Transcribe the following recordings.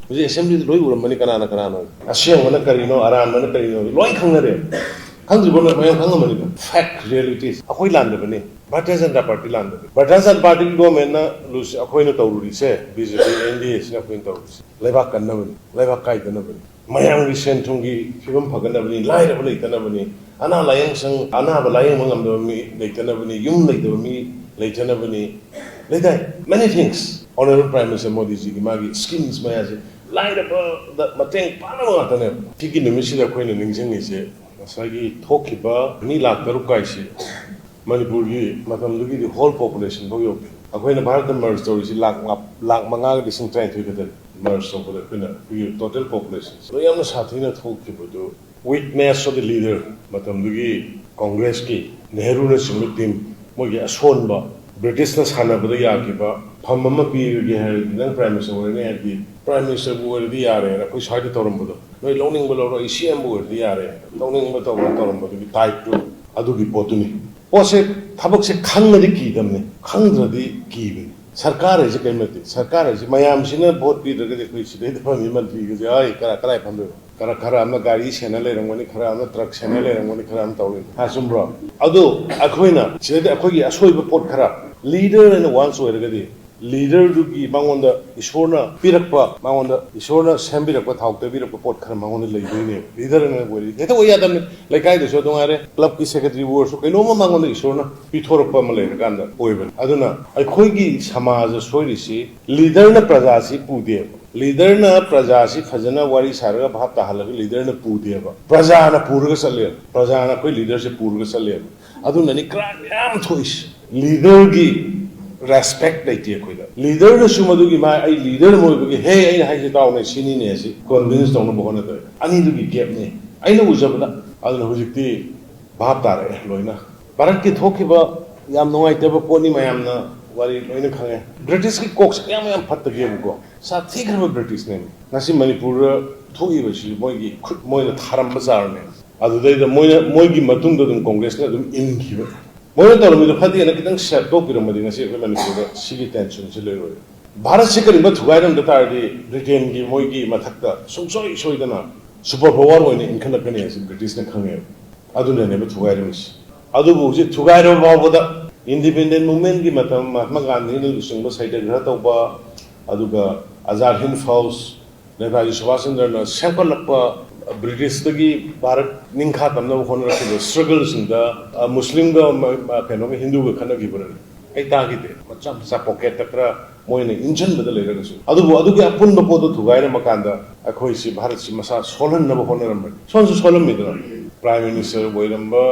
ꯍꯧꯖꯤꯛ ꯑꯦꯁꯦꯝꯕ꯭ꯂꯤꯗ ꯂꯣꯏ ꯎꯔꯝꯕꯅꯤ ꯀꯅꯥꯅ ꯀꯅꯥꯅꯣ ꯑꯁꯦꯡꯕꯅ ꯀꯔꯤꯅꯣ ꯑꯔꯥꯟꯕꯅ ꯀꯔꯤꯅꯣ ꯂꯣꯏ ꯈꯪꯅꯔꯦ ꯈꯪꯗ꯭ꯔꯤꯕ ꯃꯌꯥꯝ ꯈꯪꯉꯝꯃꯅꯤꯗ ꯐꯦꯛ ꯔꯤꯌꯦꯂꯤꯇꯤꯁ ꯑꯩꯈꯣꯏ ꯂꯥꯟꯗꯕꯅꯤ ꯚꯥꯔꯇꯤꯌꯥ ꯖꯅꯇꯥ ꯄꯥꯔꯇꯤ ꯂꯥꯟꯗꯕꯅꯤ ꯚꯥꯔꯇꯤꯌꯥ ꯖꯅꯇꯥ ꯄꯥꯔꯇꯤꯒꯤ ꯒꯣꯔꯃꯦꯟꯅ ꯑꯩꯈꯣꯏꯅ ꯇꯧꯔꯨꯔꯤꯁꯦ BJP NDAꯁꯤꯅ ꯑꯩꯈꯣꯏꯅ ꯇꯧꯔꯨꯔꯤꯁꯦ ꯂꯩꯕꯥꯛ ꯀꯟꯅꯕꯅꯤ ꯂꯩꯕꯥꯛ ꯀꯥꯏꯗꯅꯕꯅꯤ ꯃꯌꯥꯝꯒꯤ ꯁꯦꯟ ꯊꯨꯝꯒꯤ ꯐꯤꯕꯝ ꯐꯒꯠꯅꯕꯅꯤ ꯂꯥꯏꯔꯕ ꯂꯩꯇꯅꯕꯅꯤ ꯑꯅꯥ ꯂꯥꯏꯌꯦꯡꯁꯪ ꯑꯅꯥꯕ ꯂꯥꯏꯌꯦꯡꯕ ꯉꯝꯗꯕ ꯃꯤ ꯂꯩꯇꯅꯕꯅꯤ ꯌꯨꯝ ꯂꯩꯇꯕ ꯃꯤ ꯂꯩꯇꯅꯕꯅꯤ ꯂꯩꯗꯥꯏ many things honourable prime minister ꯃꯣꯗꯤꯖꯤꯒꯤ ꯃꯥꯒꯤ ꯁ꯭ꯀꯤꯝꯁ ꯃꯌꯥꯝꯁꯦ ꯂꯥꯏꯔꯕꯗ ꯃꯇꯦꯡ ꯄꯥꯡꯅꯕ ꯉꯥꯛꯇꯅꯦꯕ ꯁꯤꯒꯤ ꯅꯨꯃꯤꯠꯁꯤꯗ ꯑꯩꯈꯣꯏꯅ ꯅꯤꯡꯁꯤꯡꯉꯤꯁꯦ ꯉꯁꯥꯏꯒꯤ ꯊꯣꯛꯈꯤꯕ ꯃꯤ ꯂꯥꯛ 6 ꯀꯥꯏꯁꯤ ꯃꯅꯤꯄꯨꯔꯒꯤ ꯃꯇꯝꯗꯨꯒꯤꯗꯤ ꯍꯣꯜ ꯄꯣꯄꯨꯂꯦꯁꯟ ꯐꯥꯎ ꯌꯧꯗꯦ ꯑꯩꯈꯣꯏꯅ ꯚꯥꯔꯠꯇ ꯃꯔꯖ ꯇꯧꯔꯤꯁꯤ ꯂꯥꯛ 5,23,000 ꯈꯛꯇꯅꯤ ꯃꯔꯖ ꯇꯧꯕꯗ ꯑꯩꯈꯣꯏꯒꯤ ꯇꯣꯇꯦꯜ ꯄꯣꯄꯨꯂꯦꯁꯟ ꯑꯗꯣ ꯌꯥꯝꯅ ꯁꯥꯊꯤꯅ ꯊꯣꯛꯈꯤꯕꯗꯨ ꯋꯤꯛꯅꯦꯁ ꯑꯣꯐ ꯗ ꯂꯤꯗꯔ ꯃꯇꯝꯗꯨꯒꯤ ꯀꯣꯡꯒ꯭ꯔꯦꯁꯀꯤ ꯅꯦꯍꯔꯨꯅꯆꯤꯡꯕ ꯇꯤꯝ ꯃꯣꯏꯒꯤ ꯑꯁꯣꯟꯕ ꯕ꯭ꯔꯤꯇꯤꯁꯅ ꯁꯥꯟꯅꯕꯗ ꯌꯥꯈꯤꯕ ꯐꯝ ꯑꯃ ꯄꯤꯔꯒꯦ ꯍꯥꯏꯔꯗꯤ ꯅꯪ ꯄ꯭ꯔꯥꯏꯝ ꯃꯤꯅꯤꯁꯇꯔ ꯑꯣꯏꯔꯅꯤ ꯍꯥꯏꯔꯗꯤ ꯄ꯭ꯔꯥꯏꯝ ꯃꯤꯅꯤꯁꯇꯔꯕꯨ ꯑꯣꯏꯔꯗꯤ ꯌꯥꯔꯦꯅ ꯑꯩꯈꯣꯏ ꯁ꯭ꯋꯥꯏꯗ ꯇꯧꯔꯝꯕꯗꯣ ꯅꯣꯏ ꯂꯧꯅꯤꯡꯕ ꯂꯧꯔꯣ ꯑꯩ CMꯕꯨ ꯑꯣꯏꯔꯗꯤ ꯌꯥꯔꯦ ꯂꯧꯅꯤꯡꯕ ꯇꯧꯔꯝꯕꯗꯨꯒꯤ ꯇꯥꯏꯞꯇꯨ ꯑꯗꯨꯒꯤ ꯄꯣꯠꯇꯨꯅꯤ ꯄꯣꯠꯁꯦ ꯊꯕꯛꯁꯦ ꯈꯪꯉꯗꯤ ꯀꯤꯗꯕꯅꯤ ꯈꯪꯗ꯭ꯔꯗꯤ ꯀꯤꯕꯅꯤ ꯁꯔꯀꯥꯔ ꯍꯥꯏꯁꯦ ꯀꯔꯤ ꯅꯠꯇꯦ ꯁꯔꯀꯥꯔ ꯍꯥꯏꯁꯦ ꯃꯌꯥꯝꯁꯤꯅ ꯚꯣꯠ ꯄꯤꯗ꯭ꯔꯒꯗꯤ ꯑꯩꯈꯣꯏ ꯁꯤꯗꯩꯗ ꯐꯪꯉꯤ ꯃꯟꯇ꯭ꯔꯤꯒꯁꯦ ꯑꯩ ꯀꯔꯥꯏ ꯐꯝꯗꯣꯏꯕ ꯈꯔ ꯑꯃꯅ ꯒꯥꯔꯤ ꯁꯦꯟꯅ ꯂꯩꯔꯝꯒꯅꯤ ꯈꯔ ꯑꯃꯅ ꯇ꯭ꯔꯛ ꯁꯦꯟꯅ ꯂꯩꯔꯝꯒꯅꯤ ꯈꯔ ꯑꯃ ꯇꯧꯔꯤ ꯆꯨꯝꯕ꯭ꯔꯣ ꯑꯗꯨ ꯑꯩꯈꯣꯏꯅ ꯁꯤꯗꯩꯗ ꯑꯩꯈꯣꯏꯒꯤ ꯑꯁꯣꯏꯕ ꯄꯣꯠ ꯈꯔ ꯂꯤꯗꯔ ꯍꯥꯏꯅ ꯋꯥꯟꯁ ꯑꯣꯏꯔꯒꯗꯤ ꯂꯤꯗꯔꯗꯨꯒꯤ ꯃꯉꯣꯟꯗ ꯏꯁꯣꯔꯅ ꯄꯤꯔꯛꯄ ꯃꯉꯣꯟꯗ ꯏꯁꯣꯔꯅ ꯁꯦꯝꯕꯤꯔꯛꯄ ꯊꯥꯎ ꯇꯩꯕꯤꯔꯛꯄ ꯄꯣꯠ ꯈꯔ ꯃꯉꯣꯟꯗ ꯂꯩꯗꯣꯏꯅꯦꯕ ꯂꯤꯗꯔ ꯍꯥꯏꯅ ꯑꯣꯏꯔꯗꯤ ꯍꯦꯛꯇ ꯑꯣꯏ ꯌꯥꯗꯕꯅꯤ ꯂꯩꯀꯥꯏꯗꯁꯨ ꯑꯗꯨꯉꯥꯏꯔꯦ ꯀ꯭ꯂꯕꯀꯤ ꯁꯦꯀ꯭ꯔꯦꯇꯔꯤꯕꯨ ꯑꯣꯏꯔꯁꯨ ꯀꯩꯅꯣꯝꯃ ꯃꯉꯣꯟꯗ ꯏꯁꯣꯔꯅ ꯄꯤꯊꯣꯔꯛꯄ ꯑꯃ ꯂꯩꯔꯀꯥꯟꯗ ꯑꯣꯏꯕꯅꯤ ꯑꯗꯨꯅ ꯑꯩꯈꯣꯏꯒꯤ ꯁꯃꯥꯖꯗ ꯁꯣꯏꯔꯤꯁꯤ ꯂꯤꯗꯔꯅ प्रजाꯁꯤ ꯄꯨꯗꯦꯕ ꯂꯤꯗꯔꯅ प्रजाꯁꯤ ꯐꯖꯅ ꯋꯥꯔꯤ ꯁꯥꯔꯒ ꯚꯥꯞ ꯇꯥꯍꯜꯂꯒ ꯂꯤꯗꯔꯅ ꯄꯨꯗꯦꯕ प्रजाꯅ ꯄꯨꯔꯒ ꯆꯠꯂꯦꯕ प्रजाꯅ ꯑꯩꯈꯣꯏ ꯂꯤꯗꯔꯁꯦ ꯄꯨꯔꯒ ꯆꯠꯂꯦꯕ ꯑꯗꯨꯅꯅꯤ ꯀ꯭ꯔꯥꯏꯝ ꯌꯥꯝ ꯊꯣꯛꯏꯁꯤ ꯂꯤꯗꯔꯒꯤ ꯔꯦꯁꯄꯦꯛ ꯂꯩꯇꯦ ꯑꯩꯈꯣꯏꯗ ꯂꯤꯗꯔꯅꯁꯨ ꯃꯗꯨꯒꯤ ꯃꯥ ꯑꯩ ꯂꯤꯗꯔ ꯑꯣꯏꯕꯒꯤ ꯍꯦ ꯑꯩꯅ ꯍꯥꯏꯁꯦ ꯇꯥꯎꯅꯦ ꯁꯤꯅꯤꯅꯦ ꯑꯁꯤ ꯀꯟꯚꯤꯟꯁ ꯇꯧꯅꯕ ꯍꯣꯠꯅꯗꯣꯏ ꯑꯅꯤꯗꯨꯒꯤ ꯒꯦꯞꯅꯤ ꯑꯩꯅ ꯎꯖꯕꯗ ꯑꯗꯨꯅ ꯍꯧꯖꯤꯛꯇꯤ ꯚꯥꯞ ꯇꯥꯔꯛꯑꯦ ꯂꯣꯏꯅ ꯚꯥꯔꯠꯀꯤ ꯊꯣꯛꯈꯤꯕ ꯌꯥꯝ ꯅꯨꯡꯉꯥꯏꯇꯕ ꯄꯣꯠꯅꯤ ꯃꯌꯥꯝꯅ ꯋꯥꯔꯤ ꯂꯣꯏꯅ ꯈꯪꯉꯦ ꯕ꯭ꯔꯤꯇꯤꯁꯀꯤ ꯀꯣꯛꯁꯦ ꯌꯥꯝ ꯐꯠꯇꯒꯦꯕꯀꯣ ꯁꯥꯊꯤꯈ꯭ꯔꯕ ꯕ꯭ꯔꯤꯇꯤꯁꯅꯦ ꯉꯁꯤ ꯃꯅꯤꯄꯨꯔꯗ ꯊꯣꯛꯏꯕꯁꯤ ꯃꯣꯏꯒꯤ ꯈꯨꯠ ꯃꯣꯏꯅ ꯊꯥꯔꯝꯕ ꯆꯥꯔꯅꯦ ꯑꯗꯨꯗꯩꯗ ꯃꯣꯏꯒꯤ ꯃꯇꯨꯡꯗ ꯑꯗꯨꯝ ꯀꯣꯡꯒ꯭ꯔꯦꯁꯅ ꯑꯗꯨꯝ ꯏꯟꯈꯤꯕ ꯃꯣꯏꯅ ꯇꯧꯔꯝꯃꯤꯗꯣ ꯐꯠꯇꯦꯅ ꯈꯤꯇꯪ ꯁꯦꯞ ꯇꯧꯕꯤꯔꯝꯃꯗꯤ ꯉꯁꯤ ꯑꯩꯈꯣꯏ ꯃꯅꯤꯄꯨꯔꯗ ꯁꯤꯒꯤ ꯇꯦꯟꯁꯟꯁꯤ ꯂꯩꯔꯣꯏ ꯚꯥꯔꯠꯁꯤ ꯀꯔꯤꯒꯨꯝꯕ ꯊꯨꯒꯥꯏꯔꯝꯗ ꯇꯥꯔꯗꯤ ꯕ꯭ꯔꯤꯇꯦꯟꯒꯤ ꯃꯣꯏꯒꯤ ꯃꯊꯛꯇ ꯁꯨꯡꯁꯣꯏ ꯁꯣꯏꯗꯅ ꯁꯨꯄꯔ ꯄꯋꯥꯔ ꯑꯣꯏꯅ ꯏꯟꯈꯠꯂꯛꯀꯅꯤ ꯍꯥꯏꯁꯤ ꯕ꯭ꯔꯤꯇꯤꯁꯅ ꯈꯪꯉꯦꯕ ꯑꯗꯨꯅꯅꯦꯕ ꯊꯨꯒꯥꯏꯔꯝꯃꯤꯁꯤ ꯑꯗꯨꯕꯨ ꯍꯧꯖꯤꯛ ꯊꯨꯒꯥꯏꯔꯕ ꯐꯥꯎꯕꯗ ꯏꯟꯗꯤꯄꯦꯟꯗꯦꯟ ꯃꯨꯚꯃꯦꯟꯠꯒꯤ ꯃꯇꯝ ꯃꯍꯥꯠꯃꯥ ꯒꯥꯟꯙꯤꯅ ꯂꯨꯆꯤꯡꯕ ꯁꯩꯗꯒ꯭ꯔꯍ ꯇꯧꯕ ꯑꯗꯨꯒ ꯑꯖꯥꯗ ꯍꯤꯟꯗ ꯐꯧꯖ ꯅꯦꯇꯥꯖꯤ ꯁꯨꯚꯥꯁ ꯆꯟꯗ꯭ꯔꯅ ꯁꯦꯝꯒꯠꯂꯛꯄ ꯕ꯭ꯔꯤꯇꯤꯁꯇꯒꯤ ꯚꯥꯔꯠ ꯅꯤꯡꯈꯥ ꯇꯝꯅꯕ ꯍꯣꯠꯅꯔꯛꯈꯤꯕ ꯁ꯭ꯇ꯭ꯔꯒꯜꯁꯤꯡꯗ ꯃꯨꯁꯂꯤꯝꯒ ꯀꯩꯅꯣꯒ ꯍꯤꯟꯗꯨꯒ ꯈꯠꯅꯈꯤꯕꯅꯤ ꯑꯩ ꯇꯥꯈꯤꯗꯦ ꯃꯆꯥ ꯃꯆꯥ ꯄꯣꯀꯦꯠꯇ ꯈꯔ ꯃꯣꯏꯅ ꯏꯟꯁꯤꯟꯕꯗ ꯂꯩꯔꯒꯁꯨ ꯑꯗꯨꯕꯨ ꯑꯗꯨꯒꯤ ꯑꯄꯨꯟꯕ ꯄꯣꯠꯇꯣ ꯊꯨꯒꯥꯏꯔꯝꯃ ꯀꯥꯟꯗ ꯑꯩꯈꯣꯏꯁꯤ ꯚꯥꯔꯠꯁꯤ ꯃꯁꯥ ꯁꯣꯜꯍꯟꯅꯕ ꯍꯣꯠꯅꯔꯝꯕꯅꯤ ꯁꯣꯟꯁꯨ ꯁꯣꯜꯂꯝꯃꯤꯗꯅ ꯄ꯭ꯔꯥꯏꯝ ꯃꯤꯅꯤꯁꯇꯔ ꯑꯣꯏꯔꯝꯕ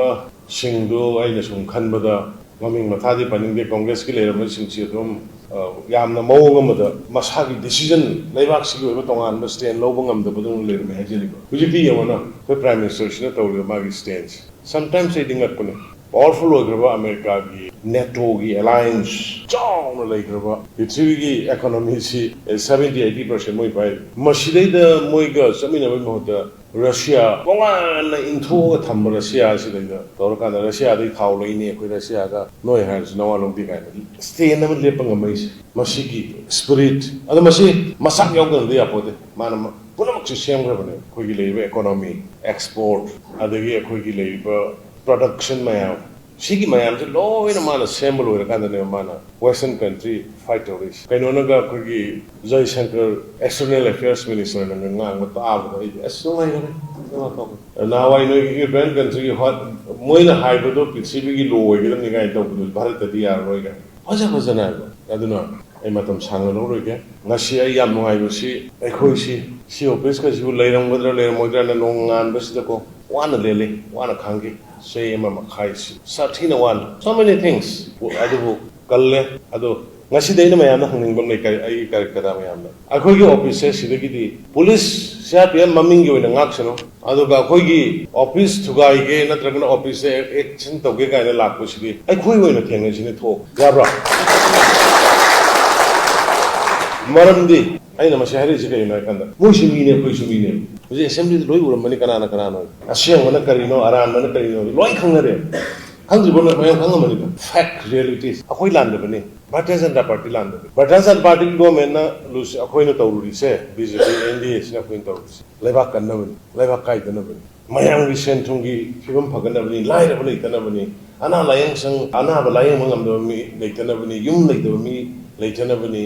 ꯁꯤꯡꯗꯨ ꯑꯩꯅ ꯁꯨꯝ ꯈꯟꯕꯗ ꯃꯃꯤꯡ ꯃꯊꯥꯗꯤ ꯄꯟꯅꯤꯡꯗꯦ ꯀꯣꯡꯒ꯭ꯔꯦꯁꯀꯤ ꯂꯩꯔꯝꯕꯁꯤꯡꯁꯤ ꯑꯗꯨꯝ ꯌꯥꯝꯅ ꯃꯑꯣꯡ ꯑꯃꯗ ꯃꯁꯥꯒꯤ ꯗꯤꯁꯤꯖꯟ ꯂꯩꯕꯥꯛꯁꯤꯒꯤ ꯑꯣꯏꯕ ꯇꯣꯉꯥꯟꯕ ꯁ꯭ꯇꯦꯟ ꯂꯧꯕ ꯉꯝꯗꯕꯗꯧꯅ ꯂꯩꯔꯝꯃꯦ ꯍꯥꯏꯖꯔꯤꯕ ꯍꯧꯖꯤꯛꯇꯤ ꯌꯦꯡꯉꯣꯅ ꯑꯩꯈꯣꯏ ꯄ꯭ꯔꯥꯏꯝ ꯃꯤꯅꯤꯁꯇꯔꯁꯤꯅ ꯇꯧꯔꯤꯕ ꯃꯥꯒꯤ ꯁ꯭ꯇꯦꯟꯁ ꯁꯝꯇꯥꯏꯝꯁ ꯑꯩꯗꯤ ꯉꯛꯄꯅꯦ ꯄꯥꯋꯔꯐꯨꯜ ꯑꯣꯏꯈ꯭ꯔꯕ ꯑꯃꯦꯔꯤꯀꯥꯒꯤ ꯅꯦꯇꯣꯒꯤ ꯑꯦꯂꯥꯏꯟꯁ ꯆꯥꯎꯅ ꯂꯩꯈ꯭ꯔꯕ ꯄ꯭ꯔꯤꯊꯤꯕꯤꯒꯤ ꯑꯦꯀꯣꯅꯣꯃꯤꯁꯤ 70-80% ꯃꯣꯏ ꯄꯥꯏ ꯃꯁꯤꯗꯩꯗ ꯃꯣꯏꯒ ꯆꯠꯃꯤꯟꯅꯕꯒꯤ ꯃꯍꯨꯠꯇ ꯔꯁꯤꯌꯥ ꯇꯣꯉꯥꯟꯅ ꯏꯟꯊꯣꯛꯑꯒ ꯊꯝꯕ ꯔꯁꯤꯌꯥꯁꯤꯗꯩꯗ ꯇꯧꯔꯀꯥꯟꯗ ꯔꯁꯤꯌꯥꯗꯒꯤ ꯊꯥꯎ ꯂꯩꯅꯤ ꯑꯩꯈꯣꯏ ꯔꯁꯤꯌꯥꯒ ꯅꯣꯏ ꯍꯥꯏꯔꯁꯨ ꯅꯋꯥ ꯂꯧꯗꯦ ꯀꯥꯏꯅ ꯁ꯭ꯇꯦꯟ ꯑꯃ ꯂꯦꯞꯄ ꯉꯝꯃꯛꯏꯁꯦ ꯃꯁꯤꯒꯤ ꯁ꯭ꯄꯤꯔꯤꯠ ꯑꯗꯣ ꯃꯁꯤ ꯃꯁꯥꯛ ꯌꯥꯎꯗꯅꯗꯤ ꯌꯥꯄꯣꯠꯇꯦ ꯃꯥꯅ ꯄꯨꯝꯅꯃꯛꯁꯦ ꯁꯦꯝꯈ꯭ꯔꯕꯅꯦ ꯑꯩꯈꯣꯏꯒꯤ ꯂꯩꯔꯤꯕ ꯑꯦꯀꯣꯅꯣꯃꯤ ꯑꯦꯛꯁꯄꯣꯔꯠ ꯑꯗꯒꯤ ꯑꯩꯈꯣꯏꯒꯤ ꯂꯩꯔꯤꯕ ꯄ꯭ꯔꯗꯛꯁꯟ ꯃꯌꯥꯝ ꯁꯤꯒꯤ ꯃꯌꯥꯝꯁꯦ ꯂꯣꯏꯅ ꯃꯥꯅ ꯁꯦꯝꯕ ꯂꯣꯏꯔꯀꯥꯟꯗꯅꯦꯕ ꯃꯥꯅ ꯋꯦꯁꯇꯔꯟ ꯀꯟꯇ꯭ꯔꯤ ꯐꯥꯏꯠ ꯇꯧꯔꯛꯏꯁꯦ ꯀꯩꯅꯣꯅꯒ ꯑꯩꯈꯣꯏꯒꯤ ꯖयशंकर ꯑꯦꯛꯁꯇꯔꯅꯦꯜ ꯑꯦꯐꯤꯌꯔꯁ ꯃꯤꯅꯤꯁꯇꯔꯅꯒ ꯉꯥꯡꯕ ꯇꯥꯕꯗ ꯑꯩꯗꯤ ꯑꯁ ꯅꯨꯡꯉꯥꯏꯈꯔꯦ ꯅꯍꯥꯟꯋꯥꯏ ꯅꯣꯏꯒꯤ ꯌꯨꯔꯣꯄꯤꯌꯟ ꯀꯟꯇ꯭ꯔꯤꯒꯤ ꯃꯣꯏꯅ ꯍꯥꯏꯕꯗꯣ ꯄ꯭ꯔꯤꯊꯤꯕꯤꯒꯤ ꯂꯣ ꯑꯣꯏꯒꯗꯕꯅꯤ ꯀꯥꯏꯅ ꯇꯧꯕꯗꯨ ꯚꯥꯔꯠꯇꯗꯤ ꯌꯥꯔꯔꯣꯏ ꯀꯥꯏꯅ ꯐꯖꯅ ꯍꯥꯏꯕ ꯑꯗꯨꯅ ꯑꯩ ꯃꯇꯝ ꯁꯥꯡꯅ ꯂꯧꯔꯣꯏꯒꯦ ꯉꯁꯤ ꯑꯩ ꯌꯥꯝ ꯅꯨꯡꯉꯥꯏꯕꯁꯤ ꯑꯩꯈꯣꯏꯁꯤ ꯁꯤ ꯑꯣꯐꯤꯁꯀꯁꯤꯕꯨ ꯂꯩꯔꯝꯒꯗ꯭ꯔꯥ ꯂꯩꯔꯝꯃꯣꯏꯗ꯭ꯔꯥꯅ ꯅꯣꯡꯉꯥꯟꯕꯁꯤꯗꯀꯣ ꯋꯥꯅ ꯂꯦꯜꯂꯤ ꯋꯥꯅ ꯈꯥꯡꯈꯤ ꯆꯍꯤ ꯑꯃ ꯃꯈꯥꯏꯁꯤ ꯁꯥꯊꯤꯅ ꯋꯥꯅ so many things ꯑꯗꯨꯕꯨ ꯀꯜꯂꯦ ꯑꯗꯣ ꯉꯁꯤꯗꯤ ꯑꯩꯅ ꯃꯌꯥꯝꯅ ꯍꯪꯅꯤꯡꯕ ꯑꯃ ꯂꯩ ꯑꯩꯒꯤ ꯀꯥꯔꯤꯀꯔꯥ ꯃꯌꯥꯝꯅ ꯑꯩꯈꯣꯏꯒꯤ ꯑꯣꯐꯤꯁꯁꯦ ꯁꯤꯗꯒꯤꯗꯤ ꯄꯨꯂꯤꯁ CRPF ꯃꯃꯤꯡꯒꯤ ꯑꯣꯏꯅ ꯉꯥꯛꯁꯅꯨ ꯑꯗꯨꯒ ꯑꯩꯈꯣꯏꯒꯤ ꯑꯣꯐꯤꯁ ꯊꯨꯒꯥꯏꯒꯦ ꯅꯠꯇ꯭ꯔꯒꯅ ꯑꯣꯐꯤꯁꯁꯦ ꯑꯦꯛꯁꯟ ꯇꯧꯒꯦ ꯀꯥꯏꯅ ꯂꯥꯛꯄꯁꯤꯗꯤ ꯑꯩꯈꯣꯏ ꯑꯣꯏꯅ ꯊꯦꯡꯅꯁꯤꯅꯦ ꯊꯣꯛ ꯌꯥꯕ꯭ꯔꯥ ꯃꯔꯝꯗꯤ ꯑꯩꯅ ꯃꯁꯤ ꯍꯥꯏꯔꯤꯁꯤ ꯀꯩꯒꯤꯅꯣ ꯍꯥꯏꯀꯥꯟꯗ ꯃꯣꯏꯁꯨ ꯃꯤꯅꯦ ꯑꯩꯈꯣꯏꯁꯨ ꯃꯤꯅꯦ ꯍꯧꯖꯤꯛ ꯑꯦꯁꯦꯝꯕ꯭ꯂꯤꯗ ꯂꯣꯏ ꯎꯔꯝꯕꯅꯤ ꯀꯅꯥꯅ ꯀꯅꯥꯅꯣ ꯑꯁꯦꯡꯕꯅ ꯀꯔꯤꯅꯣ ꯑꯔꯥꯟꯕꯅ ꯀꯔꯤꯅꯣ ꯂꯣꯏ ꯈꯪꯅꯔꯦ ꯈꯪꯗ꯭ꯔꯤꯕ ꯃꯌꯥꯝ ꯈꯪꯉꯝꯃꯅꯤꯀꯣ ꯐꯦꯛ ꯔꯤꯌꯦꯂꯤꯇꯤꯁ ꯑꯩꯈꯣꯏ ꯂꯥꯟꯗꯕꯅꯤ ꯚꯥꯔꯇꯤꯌꯥ ꯖꯅꯇꯥ ꯄꯥꯔꯇꯤ ꯂꯥꯟꯗꯕꯅꯤ ꯚꯥꯔꯇꯤꯌꯥ ꯖꯅꯇꯥ ꯄꯥꯔꯇꯤꯒꯤ ꯒꯣꯔꯃꯦꯟꯅ ꯑꯩꯈꯣꯏꯅ ꯇꯧꯔꯨꯔꯤꯁꯦ BJP NDAꯁꯤꯅ ꯑꯩꯈꯣꯏꯅ ꯇꯧꯔꯤꯁꯦ ꯂꯩꯕꯥꯛ ꯀꯟꯅꯕꯅꯤ ꯂꯩꯕꯥꯛ ꯀꯥꯏꯗꯅꯕꯅꯤ ꯃꯌꯥꯝꯒꯤ ꯁꯦꯟ ꯊꯨꯝꯒꯤ ꯐꯤꯕꯝ ꯐꯒꯠꯅꯕꯅꯤ ꯂꯥꯏꯔꯕ ꯂꯩꯇꯅꯕꯅꯤ ꯑꯅꯥ ꯂꯥꯏꯌꯦꯡꯁꯪ ꯑꯅꯥꯕ ꯂꯥꯏꯌꯦꯡꯕ ꯉꯝꯗꯕ ꯃꯤ ꯂꯩꯇꯅꯕꯅꯤ ꯌꯨꯝ ꯂꯩꯇꯕ ꯃꯤ ꯂꯩꯇꯅꯕꯅꯤ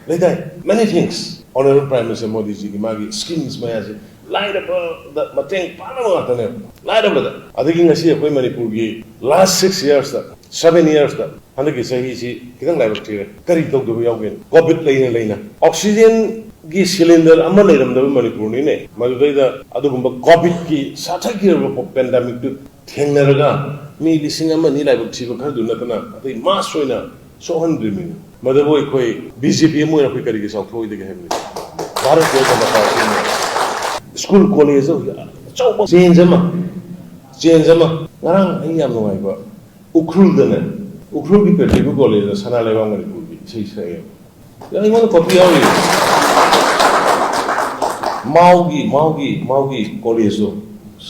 ꯂꯩꯗꯥꯏ many things honorable prime minister Modijiꯒꯤ ꯃꯥꯒꯤ schemes ꯃꯌꯥꯝꯁꯦ ꯂꯥꯏꯔꯕꯗ ꯃꯇꯦꯡ ꯄꯥꯡꯅꯕ ꯉꯥꯛꯇꯅꯦꯕ ꯂꯥꯏꯔꯕꯗ ꯑꯗꯒꯤ ꯉꯁꯤ ꯑꯩꯈꯣꯏ ꯃꯅꯤꯄꯨꯔꯒꯤ last 6 yearsꯗ 7 yearsꯗ ꯍꯟꯗꯛꯀꯤ ꯆꯍꯤꯁꯤ ꯈꯤꯇꯪ ꯂꯥꯏꯕꯛ ꯊꯤꯔꯦ ꯀꯔꯤ ꯇꯧꯗꯕ ꯌꯥꯎꯒꯦ ꯀꯣꯚꯤꯠ ꯂꯩꯅ ꯑꯣꯛꯁꯤꯖꯦꯟꯒꯤ ꯁꯤꯂꯤꯟꯗꯔ ꯑꯃ ꯂꯩꯔꯝꯗꯕ ꯃꯅꯤꯄꯨꯔꯅꯤꯅꯦ ꯃꯗꯨꯗꯩꯗ ꯑꯗꯨꯒꯨꯝꯕ ꯀꯣꯚꯤꯠꯀꯤ ꯁꯥꯊꯤꯔꯕ ꯄꯦꯟꯗꯥꯃꯤꯛꯇꯨ ꯊꯦꯡꯅꯔꯒ ꯃꯤ 1,000 ꯂꯥꯏꯕꯛ ꯊꯤꯕ ꯈꯔꯗꯨ ꯅꯠꯇꯅ ꯑꯇꯩ ꯃꯥꯁ ꯑꯣꯏꯅ ꯁꯣꯛꯍꯟꯗ꯭ꯔꯤꯕꯅꯤ ꯃꯗꯨꯕꯨ ꯑꯩꯈꯣꯏ BJP ꯑꯃ ꯑꯣꯏꯅ ꯑꯩꯈꯣꯏ ꯀꯔꯤꯒꯤ ꯆꯥꯎꯊꯣꯛꯑꯣꯏꯗꯒꯦ ꯍꯥꯏꯕꯅꯤ ꯚꯥꯔꯠꯀꯤ ꯖꯅꯇꯥ ꯄꯥꯔꯇꯤꯅ ꯁ꯭ꯀꯨꯜ ꯀꯣꯂꯦꯖ ꯑꯆꯧꯕ ꯆꯦꯟꯖ ꯑꯃ ꯉꯔꯥꯡ ꯑꯩ ꯌꯥꯝ ꯅꯨꯡꯉꯥꯏꯕ ꯎꯈ꯭ꯔꯨꯜꯗꯅꯦ ꯎꯈ꯭ꯔꯨꯜꯒꯤ ꯄꯦꯇ꯭ꯔꯤꯕꯨ ꯀꯣꯂꯦꯖꯗ ꯁꯅꯥ ꯂꯩꯕꯥꯛ ꯃꯅꯤꯄꯨꯔꯒꯤ ꯏꯁꯩ ꯁꯛꯑꯦꯕ ꯑꯩꯉꯣꯟꯗ ꯀꯣꯄꯤ ꯌꯥꯎꯔꯤ ꯃꯥꯎꯒꯤ ꯀꯣꯂꯦꯖꯇꯣ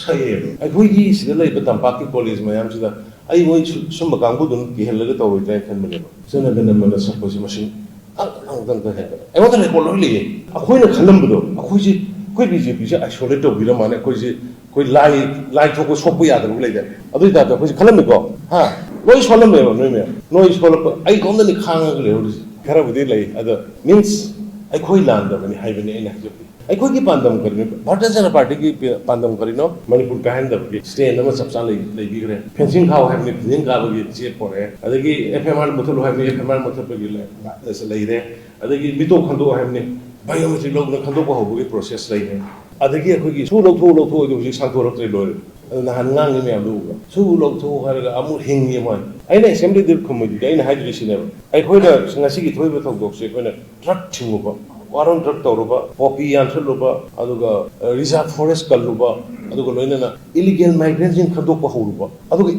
ꯁꯛꯑꯦꯕ ꯑꯩꯈꯣꯏꯒꯤ ꯁꯤꯗ ꯂꯩꯕ ꯇꯝꯄꯥꯛꯀꯤ ꯀꯣꯂꯦꯖ ꯃꯌꯥꯝꯁꯤꯗ ꯑꯩ ꯃꯣꯏ ꯁꯨꯝꯕ ꯀꯥꯡꯕꯨꯗꯨꯅ ꯀꯤꯍꯜꯂꯒ ꯇꯧꯔꯣꯏꯗ꯭ꯔꯥ ꯈꯟꯕꯅꯦꯕ ꯖꯅꯒꯅꯃꯅ ꯁꯛꯄꯁꯤ ꯃꯁꯤꯡ ꯑꯪꯇꯪ ꯍꯦꯟꯒꯠꯂꯦ ꯑꯩꯉꯣꯟꯗ ꯔꯦꯀꯣꯔꯠ ꯂꯣꯏ ꯂꯩꯌꯦ ꯑꯩꯈꯣꯏꯅ ꯈꯜꯂꯝꯕꯗꯣ ꯑꯩꯈꯣꯏ BJPꯁꯦ ꯑꯥꯏꯁꯣꯂꯦꯠ ꯇꯧꯕꯤꯔ ꯃꯥꯜꯂꯦ ꯑꯩꯈꯣꯏ ꯂꯥꯏ ꯊꯣꯛꯄ ꯁꯣꯛꯄ ꯌꯥꯗꯕ ꯂꯩꯗꯦ ꯑꯗꯨꯏ ꯇꯥꯏꯞꯇ ꯑꯩꯈꯣꯏꯁꯦ ꯈꯜꯂꯝꯃꯤꯀꯣ ꯂꯣꯏ ꯁꯣꯜꯂꯝꯃꯦꯕ ꯅꯣꯏ ꯃꯌꯥꯝ ꯅꯣꯏ ꯁꯣꯜꯂꯛꯄ ꯑꯩ ꯏꯇꯣꯝꯗꯅꯤ ꯈꯥꯡꯉꯒ ꯂꯩꯍꯧꯔꯤꯁꯦ ꯈꯔꯕꯨꯗꯤ ꯂꯩ ꯑꯗꯣ ꯃꯤꯟꯁ ꯑꯩꯈꯣꯏ ꯂꯥꯟꯗꯕꯅꯤ ꯍꯥꯏꯕꯅꯤ ꯑꯩꯅ ꯍꯥꯏꯖꯕꯗꯤ ꯑꯩꯈꯣꯏꯒꯤ ꯄꯥꯟꯗꯝ ꯀꯔꯤꯅꯣ ꯚꯥꯔꯇꯤꯌꯥ ꯖꯅꯇꯥ ꯄꯥꯔꯇꯤꯒꯤ ꯄꯥꯟꯗꯝ ꯀꯔꯤꯅꯣ ꯃꯅꯤꯄꯨꯔ ꯀꯥꯏꯍꯟꯗꯕꯒꯤ ꯁ꯭ꯇꯦꯟ ꯑꯃ ꯆꯞ ꯆꯥꯅ ꯂꯩꯕꯤꯈ꯭ꯔꯦ ꯐꯦꯟꯁꯤꯡ ꯈꯥꯎ ꯍꯥꯏꯕꯅꯤ ꯐꯦꯟꯁꯤꯡ ꯀꯥꯕꯒꯤ ꯆꯦ ꯄꯣꯔꯛꯑꯦ ꯑꯗꯒꯤ FMR ꯃꯨꯠꯊꯠꯂꯨ ꯍꯥꯏꯕꯅꯤ FMR ꯃꯨꯠꯊꯠꯄꯒꯤ ꯂꯩꯔꯦ ꯑꯗꯒꯤ ꯃꯤꯇꯣꯞ ꯈꯟꯗꯣꯛ ꯍꯥꯏꯕꯅꯤ ꯕꯥꯏꯑꯣꯃꯦꯇ꯭ꯔꯤꯛ ꯂꯧꯗꯨꯅ ꯈꯟꯗꯣꯛꯄ ꯍꯧꯕꯒꯤ ꯄ꯭ꯔꯣꯁꯦꯁ ꯂꯩꯔꯦ ꯑꯗꯒꯤ ꯑꯩꯈꯣꯏꯒꯤ ꯁꯨ ꯂꯧꯊꯣꯛꯑꯣ ꯍꯧꯖꯤꯛ ꯁꯥꯡꯊꯣꯔꯛꯇ꯭ꯔꯦ ꯂꯣꯏꯔꯦ ꯑꯗꯨ ꯅꯍꯥꯟ ꯉꯥꯡꯉꯤ ꯃꯌꯥꯝꯗꯨ ꯎꯕ꯭ꯔꯥ ꯁꯨ ꯂꯧꯊꯣꯛꯑꯣ ꯍꯥꯏꯔꯒ ꯑꯃꯨꯛ ꯍꯤꯡꯉꯤ ꯃꯣꯏ ꯑꯩꯅ ꯑꯦꯁꯦꯝꯕ꯭ꯂꯤꯗ ꯈꯨꯝꯃꯣꯏꯗꯨꯗꯤ ꯑꯩꯅ ꯍꯥꯏꯗꯣꯏꯁꯤꯅꯦꯕ ꯑꯩꯈꯣꯏꯅ ꯉꯁꯤꯒꯤ ꯊꯣꯛꯏꯕ ꯊꯧꯗꯣꯛꯁꯦ ꯑꯩꯈꯣꯏꯅ ꯗ꯭ꯔꯒ ꯊꯤꯡꯉꯨꯕ ꯋꯥꯔꯣꯟ ꯗ꯭ꯔꯒ ꯇꯧꯔꯨꯕ ꯄꯣꯄꯤ ꯌꯥꯟꯊꯠꯂꯨꯕ ꯑꯗꯨꯒ ꯔꯤꯖꯥꯔꯚ ꯐꯣꯔꯦꯁ ꯀꯜꯂꯨꯕ ꯑꯗꯨꯒ ꯂꯣꯏꯅꯅ ꯏꯂꯤꯒꯦꯜ ꯃꯥꯏꯒ꯭ꯔꯦꯟꯁꯤꯡ ꯈꯟꯗꯣꯛꯄ ꯍꯧꯔꯨꯕ ꯑꯗꯨꯒ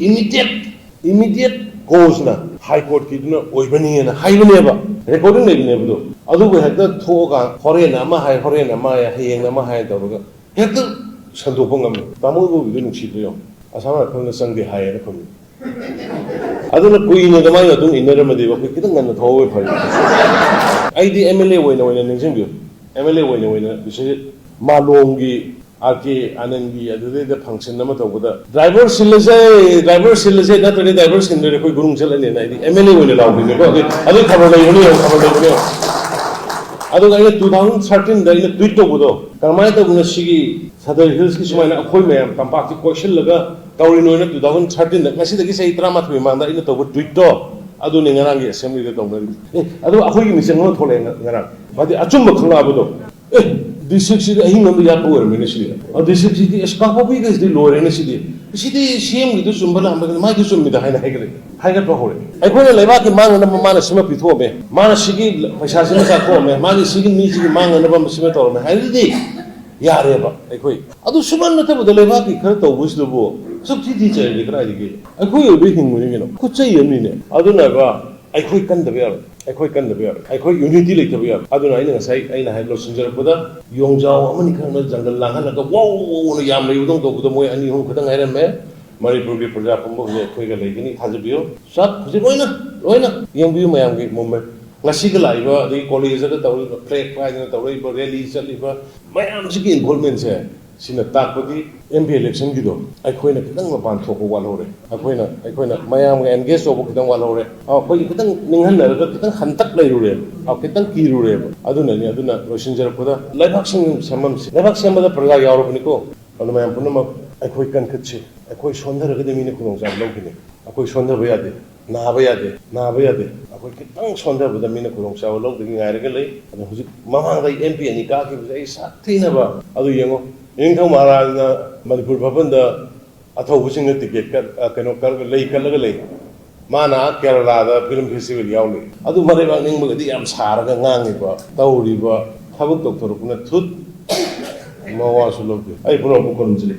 ꯏꯃꯤꯗꯤꯌꯦꯠ ꯀꯣꯖꯅ ꯍꯥꯏ ꯀꯣꯔꯠꯀꯤꯗꯨꯅ ꯑꯣꯏꯕꯅꯤꯅ ꯍꯥꯏꯕꯅꯦꯕ ꯔꯦꯀꯣꯔꯗꯤꯡ ꯂꯩꯕꯅꯦꯕꯗꯣ ꯑꯗꯨꯒ ꯍꯦꯛꯇ ꯊꯣꯛꯑꯒ ꯍꯣꯔꯦꯟ ꯑꯃ ꯍꯥꯏ ꯍꯌꯦꯡ ꯑꯃ ꯍꯥꯏ ꯇꯧꯔꯒ ꯍꯦꯛꯇ ꯁꯟꯗꯣꯛꯄ ꯉꯝꯃꯤ ꯇꯥꯃꯣꯕꯨꯗꯤ ꯅꯨꯡꯁꯤꯗ꯭ꯔꯦ ꯌꯦꯡꯉꯣ ꯑꯁꯥꯝ ꯔꯥꯏꯐꯜꯅ ꯆꯪꯗꯦ ꯍꯥꯏꯌꯦꯅ ꯈꯨꯝꯃꯤ ꯑꯗꯨꯅ ꯀꯨꯏꯅ ꯑꯗꯨꯃꯥꯏꯅ ꯃꯇꯨꯡ ꯏꯟꯅꯔꯝꯃꯗꯤꯕ ꯑꯩꯈꯣꯏ ꯈꯤꯇꯪ ꯉꯟꯅ ꯊꯣꯛꯑꯣꯏ ꯐꯔꯦ ꯑꯩꯗꯤ MLA ꯑꯣꯏꯅ ꯅꯤꯡꯁꯤꯡꯕꯤꯌꯨ MLA ꯑꯣꯏꯅ ꯕꯤꯁ꯭ꯋꯖꯤꯠ ꯃꯥꯂꯣꯝꯒꯤ RK ꯑꯅꯟꯒꯤ ꯑꯗꯨꯗꯩꯗ ꯐꯪꯁꯟ ꯑꯃ ꯇꯧꯕꯗ ꯗ꯭ꯔꯥꯏꯚꯔ ꯁꯤꯜꯂꯁꯦ ꯅꯠꯇ꯭ꯔꯗꯤ ꯗ꯭ꯔꯥꯏꯚꯔ ꯁꯤꯟꯗ꯭ꯔꯗꯤ ꯑꯩꯈꯣꯏ ꯒꯨꯔꯨꯡ ꯆꯠꯂꯅꯤꯅ ꯑꯩꯗꯤ MLA ꯑꯣꯏꯅ ꯂꯥꯎꯈꯤꯕꯅꯦꯀꯣ ꯑꯗꯨꯒꯤ ꯈꯕꯔ ꯂꯩꯕꯅꯦ ꯑꯗꯨꯒ ꯑꯩꯅ 2013ꯗ ꯑꯩꯅ ꯇ꯭ꯋꯤꯠ ꯇꯧꯕꯗꯣ ꯀꯔꯝꯍꯥꯏꯅ ꯇꯧꯕꯅꯣ ꯁꯤꯒꯤ ꯁꯗꯔ ꯍꯤꯜꯁꯀꯤ ꯁꯨꯃꯥꯏꯅ ꯑꯩꯈꯣꯏ ꯃꯌꯥꯝ ꯇꯝꯄꯥꯛꯁꯤ ꯀꯣꯏꯁꯤꯜꯂꯒ ꯇꯧꯔꯤꯅꯣꯅ 2013ꯗ ꯉꯁꯤꯗꯒꯤ ꯆꯍꯤ 13 ꯃꯃꯥꯡꯗ ꯑꯩꯅ ꯇꯧꯕ ꯇ꯭ꯋꯤꯠꯇꯣ ꯑꯗꯨꯅꯤ ꯉꯔꯥꯡꯒꯤ ꯑꯦꯁꯦꯝꯕ꯭ꯂꯤꯗ ꯇꯧꯅꯔꯤꯁꯦ ꯑꯗꯨ ꯑꯩꯈꯣꯏꯒꯤ ꯃꯤꯆꯪ ꯑꯃ ꯊꯣꯛꯂꯛꯑꯦ ꯉꯔꯥꯡ ꯃꯥꯗꯤ ꯑꯆꯨꯝꯕ ꯈꯪꯂꯛꯑꯕꯗꯣ ꯗꯤꯁꯇ꯭ꯔꯤꯛꯁꯤꯗꯤ ꯑꯍꯤꯡ ꯑꯃꯗ ꯌꯥꯠꯄ ꯑꯣꯏꯔꯝꯃꯤꯅꯦ ꯁꯤꯗꯤ ꯗꯤꯁꯇ꯭ꯔꯤꯛꯁꯤꯗꯤ ꯀꯥꯡꯄꯣꯛꯄꯤꯒꯁꯤꯗꯤ ꯂꯣꯏꯔꯦꯅꯦ ꯁꯤꯗꯤ CMꯒꯤꯗꯨ ꯆꯨꯝꯕ ꯂꯥꯟꯕꯒꯅꯤ ꯃꯥꯏꯗꯨ ꯆꯨꯝꯃꯤꯗ ꯍꯥꯏꯒꯠꯄ ꯍꯧꯔꯦ ꯑꯩꯈꯣꯏꯅ ꯂꯩꯕꯥꯛꯀꯤ ꯃꯥꯡꯅꯅꯕ ꯃꯥꯅ ꯁꯤꯃ ꯄꯤꯊꯣꯛꯑꯝꯃꯦ ꯃꯥꯅ ꯁꯤꯒꯤ ꯄꯩꯁꯥꯁꯤꯃ ꯆꯥꯊꯣꯛꯑꯝꯃꯦ ꯃꯥꯒꯤ ꯁꯤꯒꯤ ꯃꯤꯁꯤꯒꯤ ꯃꯥꯡꯅꯅꯕ ꯁꯤꯃ ꯇꯧꯔꯝꯃꯦ ꯍꯥꯏꯕꯗꯤ ꯌꯥꯔꯦꯕ ꯑꯩꯈꯣꯏ ꯑꯗꯨ ꯁꯨꯃꯟ ꯅꯠꯇꯕꯗ ꯂꯩꯕꯥꯛꯀꯤ ꯈꯔ ꯇꯧꯕꯁꯤꯗꯕꯨ ꯁꯨꯛ ꯊꯤ ꯆꯩꯔꯗꯤ ꯀꯗꯥꯏꯗꯒꯤ ꯑꯩꯈꯣꯏ ꯑꯣꯏꯕ ꯍꯤꯡꯕꯅꯤ ꯀꯩꯅꯣ ꯈꯨꯠꯆꯩ ꯑꯃꯅꯤꯅꯦ ꯑꯗꯨꯅꯕ ꯑꯩꯈꯣꯏ ꯀꯟꯗꯕ ꯌꯥꯔꯣꯏ ꯑꯩꯈꯣꯏ ꯌꯨꯅꯤꯇꯤ ꯂꯩꯇꯕ ꯌꯥꯔꯣꯏ ꯑꯗꯨꯅ ꯑꯩꯅ ꯉꯁꯥꯏ ꯑꯩꯅ ꯍꯥꯏꯕ ꯂꯣꯏꯁꯤꯟꯖꯔꯛꯄꯗ ꯌꯣꯡꯖꯥꯎ ꯑꯃꯅꯤ ꯈꯔꯅ ꯖꯪꯒꯜ ꯂꯥꯡꯍꯜꯂꯒ ꯋꯥꯎꯅ ꯌꯥꯝ ꯂꯩꯕꯗꯧ ꯇꯧꯕꯗ ꯃꯣꯏ 2-3 ꯈꯛꯇꯪ ꯉꯥꯏꯔꯝꯃꯦ ꯃꯅꯤꯄꯨꯔꯒꯤ ꯄ꯭ꯔꯖꯥ ꯄꯨꯝꯕ ꯍꯧꯖꯤꯛ ꯑꯩꯈꯣꯏꯒ ꯂꯩꯒꯅꯤ ꯊꯥꯖꯕꯤꯌꯨ ꯍꯧꯖꯤꯛ ꯂꯣꯏꯅ ꯌꯦꯡꯕꯤꯌꯨ ꯃꯌꯥꯝꯒꯤ ꯃꯨꯚꯃꯦꯟ ꯉꯁꯤꯒ ꯂꯥꯛꯏꯕ ꯑꯗꯒꯤ ꯀꯣꯂꯦꯖꯗ ꯇꯧꯔꯤꯕ ꯐ꯭ꯂꯦꯛ ꯄꯥꯏꯗꯅ ꯇꯧꯔꯛꯏꯕ ꯔꯦꯂꯤ ꯆꯠꯂꯤꯕ ꯃꯌꯥꯝꯁꯤꯒꯤ ꯏꯟꯚꯣꯜꯚꯃꯦꯟꯁꯦ ꯁꯤꯅ ꯇꯥꯛꯄꯗꯤ MP ꯏꯂꯦꯛꯁꯟꯒꯤꯗꯣ ꯑꯩꯈꯣꯏꯅ खितंग मपान थोको वालहौरे अखोइना मयाम एंगेज तौब खितंग वालहौरे अखोइ खितंग निंगहनरगा खितंग हंतक लैरुरे खितंग कीरुरे अदुननि अदुना लोसिनजरपदा लैबाक सेममसि लैबाक सेमबदा प्रजा यावरबनिको अदु मयाम पुनमक अखोइ कनखछि अखोइ सोंधरगदि मिने खुनोंजाब लौगिने अखोइ सोंधरबा यादे नाबा यादे अखोइ खितंग सोंधरबदा मिने खुनोंजाब लौदगि गायरगा लै अदु हुजि ममांगा MP अनि काखिबजे ai साथैनबा अदु यंगो निंगथौ महाराजना मणिपुर भवनदा अथौबसिंग टिकेट कनो कर लै कलगा लै माना केरलादा फिल्म फेस्टिवल यावले अदु मरेबा निंगबगदि याम सारगा ngangiba तौरिबा थबक डॉक्टर कुना थुत मवासु लोगे आई पुनो को कोनजले